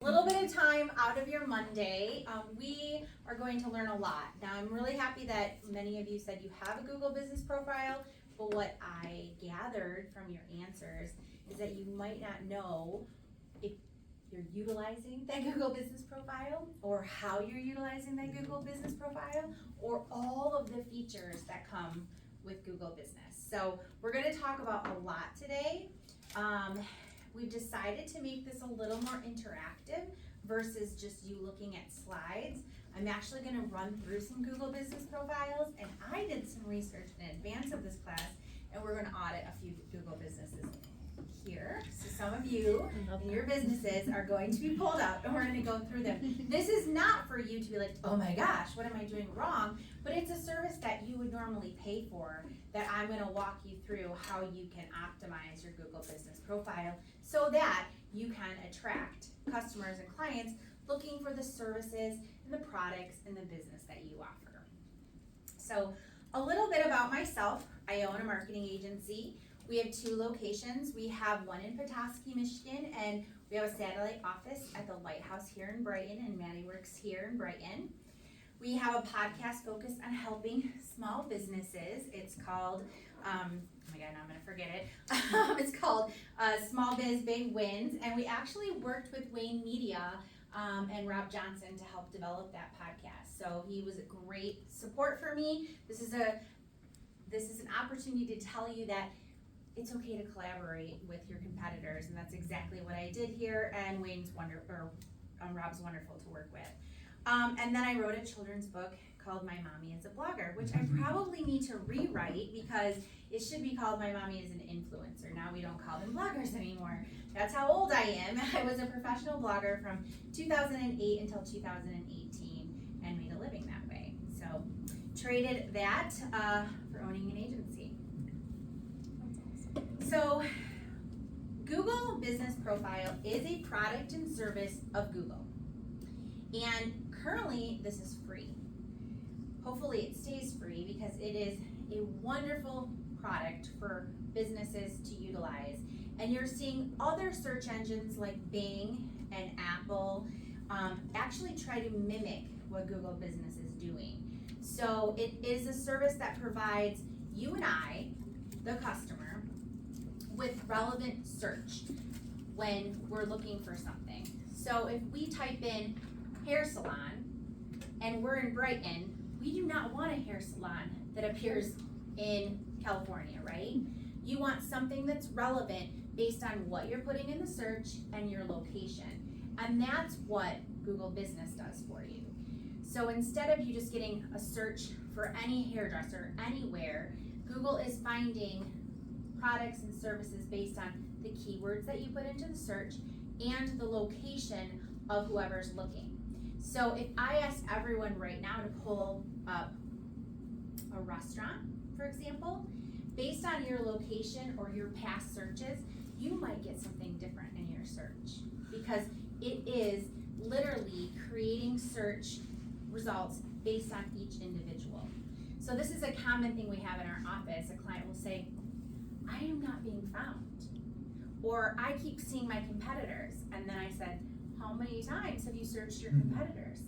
A little bit of time out of your Monday. We are going to learn a lot. Now, I'm really happy that many of you said you have a Google Business Profile, but what I gathered from your answers is that you might not know if you're utilizing that Google Business Profile, or how you're utilizing that Google Business Profile, or all of the features that come with Google Business. So we're going to talk about a lot today. We've decided to make this a little more interactive versus just you looking at slides. I'm actually going to run through some Google Business Profiles, and I did some research in advance of this class, and we're going to audit a few Google businesses here. So some of you and your businesses are going to be pulled up, and we're going to go through them. This is not for you to be like, oh my gosh, what am I doing wrong? But it's a service that you would normally pay for, that I'm going to walk you through how you can optimize your Google Business Profile so that you can attract customers and clients looking for the services and the products and the business that you offer. So a little bit about myself. I own a marketing agency. We have 2 locations. We have one in Petoskey, Michigan, and we have a satellite office at the Lighthouse here in Brighton, and Maddie works here in Brighton. We have a podcast focused on helping small businesses. It's called, oh my God, now I'm gonna forget it. It's called Small Biz Big Wins, and we actually worked with Wayne Media and Rob Johnson to help develop that podcast. So he was a great support for me. This is an opportunity to tell you that it's okay to collaborate with your competitors, and that's exactly what I did here. And Rob's wonderful to work with. And then I wrote a children's book called My Mommy is a Blogger, which I probably need to rewrite because it should be called My Mommy is an Influencer. Now we don't call them bloggers anymore. That's how old I am. I was a professional blogger from 2008 until 2018 and made a living that way. So traded that for owning an agency. So Google Business Profile is a product and service of Google. And currently, this is free. Hopefully it stays free because it is a wonderful product for businesses to utilize. And you're seeing other search engines like Bing and Apple actually try to mimic what Google Business is doing. So it is a service that provides you and I, the customer, with relevant search when we're looking for something. So if we type in hair salon and we're in Brighton, we do not want a hair salon that appears in California, right? You want something that's relevant based on what you're putting in the search and your location. And that's what Google Business does for you. So instead of you just getting a search for any hairdresser anywhere, Google is finding products and services based on the keywords that you put into the search and the location of whoever's looking. So if I ask everyone right now to pull up a restaurant, for example, based on your location or your past searches, you might get something different in your search because it is literally creating search results based on each individual. So this is a common thing we have in our office. A client will say, I am not being found, or I keep seeing my competitors. And then I said, how many times have you searched your competitors?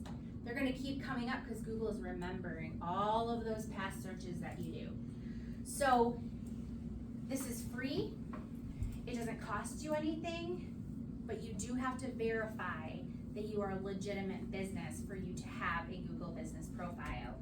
They're going to keep coming up because Google is remembering all of those past searches that you do. So this is free. It doesn't cost you anything, but you do have to verify that you are a legitimate business for you to have a Google Business Profile.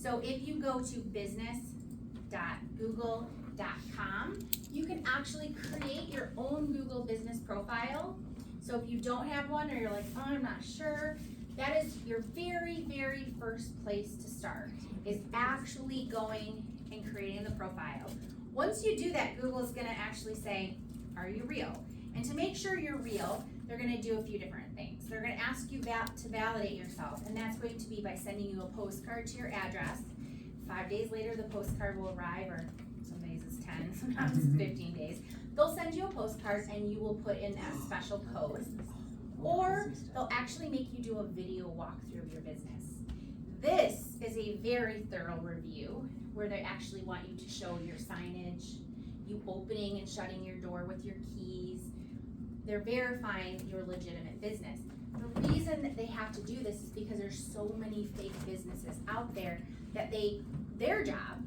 So if you go to business.google.com, you can actually create your own Google Business Profile. So if you don't have one, or you're like, oh, I'm not sure, that is your very, very first place to start, is actually going and creating the profile. Once you do that, Google is going to actually say, are you real? And to make sure you're real, they're going to do a few different things. They're going to ask you to validate yourself, and that's going to be by sending you a postcard to your address. 5 days later, the postcard will arrive, or some days it's 10, sometimes it's 15 days. They'll send you a postcard and you will put in that special code, or they'll actually make you do a video walkthrough of your business. This is a very thorough review where they actually want you to show your signage, you opening and shutting your door with your keys. They're verifying your legitimate business. they have to do this is because there's so many fake businesses out there that their job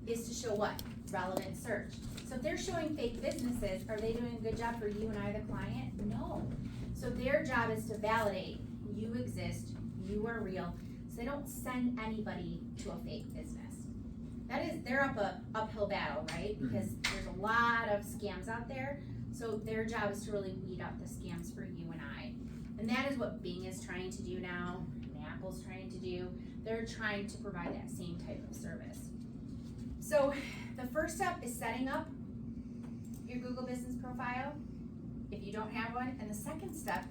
is to show what? Relevant search. So if they're showing fake businesses, are they doing a good job for you and I, the client? No. So their job is to validate you exist, you are real, so they don't send anybody to a fake business. They're up a uphill battle, right? Because there's a lot of scams out there. So their job is to really weed out the scams for you and I. And that is what Bing is trying to do now, and Apple's trying to do. They're trying to provide that same type of service. So the first step is setting up your Google Business profile if you don't have one. And the second step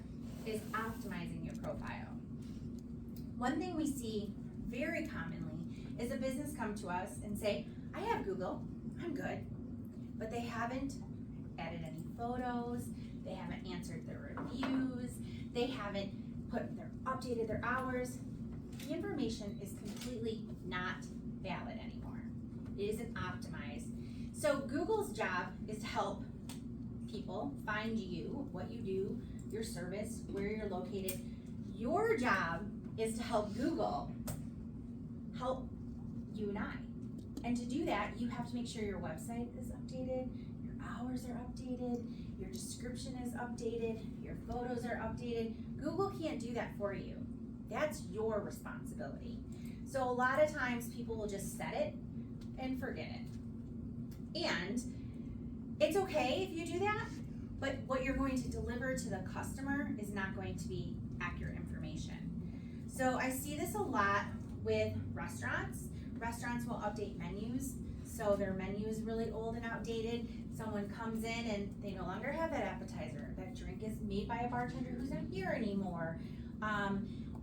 is optimizing your profile. One thing we see very commonly is a business come to us and say, I have Google, I'm good, but they haven't added any photos, they haven't answered their reviews, they haven't updated their hours. The information is completely not valid anymore. It isn't optimized. So Google's job is to help people find you, what you do, your service, where you're located. Your job is to help Google help you and I. And to do that, you have to make sure your website is updated, your hours are updated, your description is updated, your photos are updated. Google can't do that for you. That's your responsibility. So a lot of times people will just set it and forget it. And it's okay if you do that, but what you're going to deliver to the customer is not going to be accurate information. So I see this a lot with restaurants. Restaurants will update menus, so their menu is really old and outdated. Someone comes in and they no longer have that appetizer. That drink is made by a bartender who's not here anymore.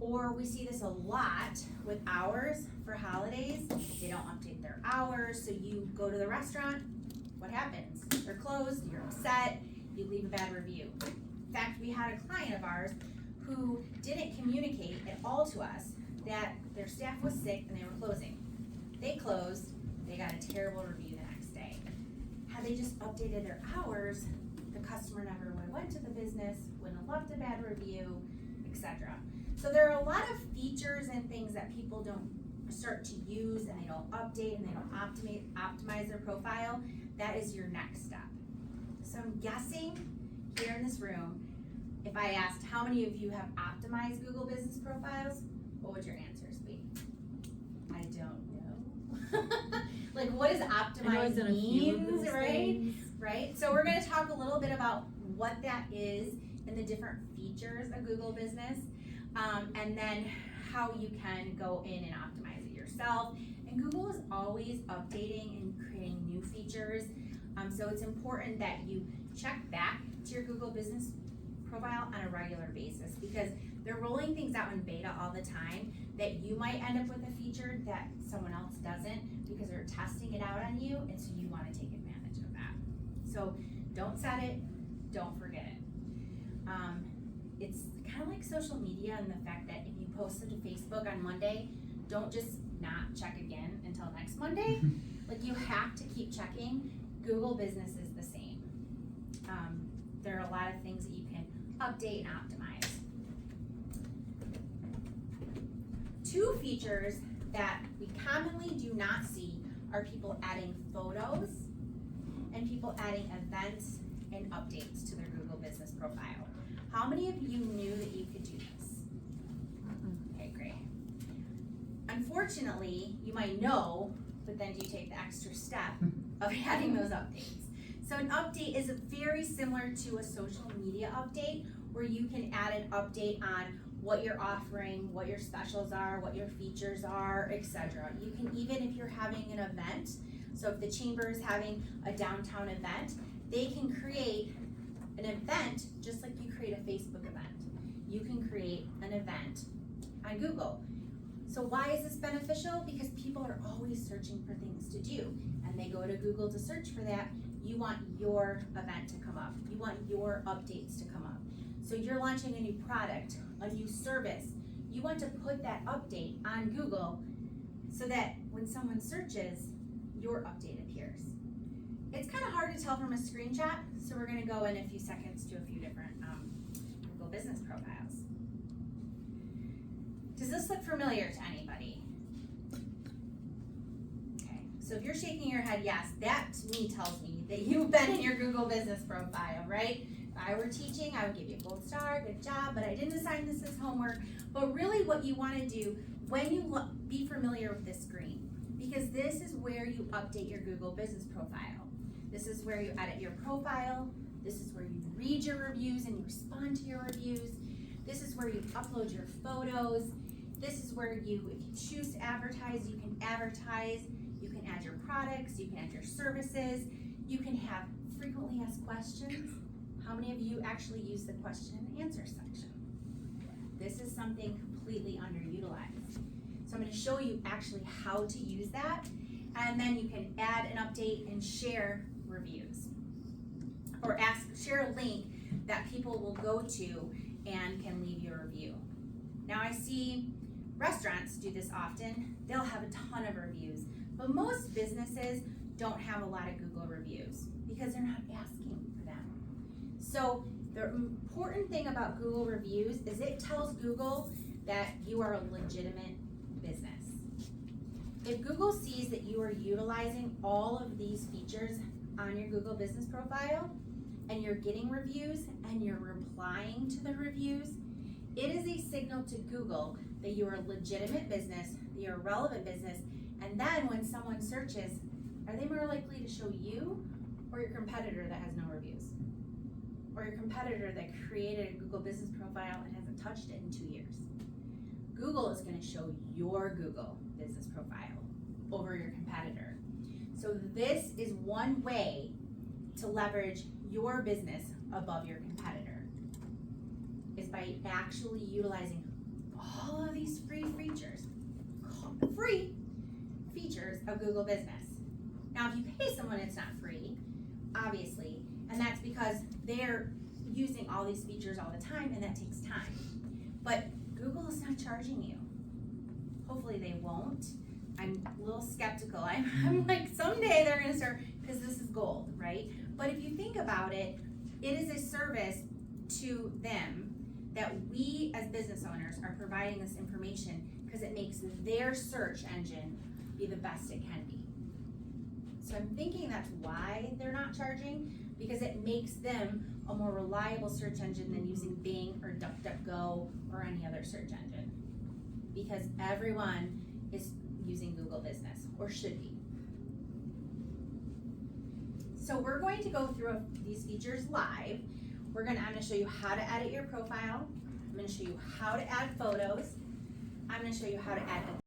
Or we see this a lot with hours for holidays. They don't update their hours, so you go to the restaurant, what happens? They're closed, you're upset, you leave a bad review. In fact, we had a client of ours who didn't communicate at all to us that their staff was sick and they were closing. They closed, they got a terrible review the next day. Had they just updated their hours, the customer never would have went to the business, wouldn't have left a bad review, etc. So there are a lot of features and things that people don't start to use and they don't update and they don't optimize their profile. That is your next step. So I'm guessing here in this room, if I asked how many of you have optimized Google Business profiles, what would your answers be? I don't know. Like, what does optimize means, right? Right? So we're going to talk a little bit about what that is and the different features of Google Business, and then how you can go in and optimize it yourself. And Google is always updating and creating new features, so it's important that you check back to your Google Business profile on a regular basis, because they're rolling things out in beta all the time that you might end up with a feature that someone else doesn't, because they're testing it out on you, and so you want to take advantage of that. So don't set it, don't forget it. It's kind of like social media and the fact that if you posted to Facebook on Monday, don't just not check again until next Monday. Like, you have to keep checking. Google Business is the same. There are a lot of things that you can update and optimize. Two features that we commonly do not see are people adding photos and people adding events and updates to their Google Business profile. How many of you knew that you could do this? Okay, great. Unfortunately, you might know, but then do you take the extra step of adding those updates? So an update is very similar to a social media update, where you can add an update on what you're offering, what your specials are, what your features are, etc. You can even, if you're having an event, so if the chamber is having a downtown event, they can create an event just like you create a Facebook event. You can create an event on Google. So why is this beneficial? Because people are always searching for things to do, and they go to Google to search for that. You want your event to come up. You want your updates to come up. So you're launching a new product, a new service. You want to put that update on Google so that when someone searches, your update appears. It's kind of hard to tell from a screenshot, so we're going to go in a few seconds to a few different Google Business profiles. this look familiar to anybody? Okay, so if you're shaking your head yes, that to me tells me that you've been in your Google Business profile, right? If I were teaching, I would give you a gold star, good job, but I didn't assign this as homework. But really what you want to do when you look, be familiar with this screen, because this is where you update your Google Business profile. This is where you edit your profile. This is where you read your reviews and you respond to your reviews. This is where you upload your photos. This is where you, if you choose to advertise, you can advertise. You can add your products, you can add your services. You can have frequently asked questions. How many of you actually use the question and answer section? This is something completely underutilized. So I'm going to show you actually how to use that, and then you can add an update and share reviews. Or share a link that people will go to and can leave you a review. Now I see restaurants do this often. They'll have a ton of reviews, but most businesses don't have a lot of Google reviews because they're not asking for them. So the important thing about Google reviews is it tells Google that you are a legitimate business. If Google sees that you are utilizing all of these features on your Google Business profile and you're getting reviews and you're replying to the reviews, it is a signal to Google that you're a legitimate business, that you're a relevant business, and then when someone searches, are they more likely to show you or your competitor that has no reviews? Or your competitor that created a Google Business profile and hasn't touched it in 2 years? Google is going to show your Google Business profile over your competitor. So this is one way to leverage your business above your competitor, is by actually utilizing all of these free features of Google Business. Now, if you pay someone, it's not free, obviously, and that's because they're using all these features all the time, and that takes time. But Google is not charging you. Hopefully they won't. I'm a little skeptical. I'm like, someday they're gonna start, because this is gold, right? But if you think about it, it is a service to them that we as business owners are providing this information because it makes their search engine be the best it can be. So I'm thinking that's why they're not charging, because it makes them a more reliable search engine than using Bing or DuckDuckGo or any other search engine, because everyone is using Google Business, or should be. So we're going to go through these features live. I'm gonna show you how to edit your profile. I'm gonna show you how to add photos. I'm gonna show you how to add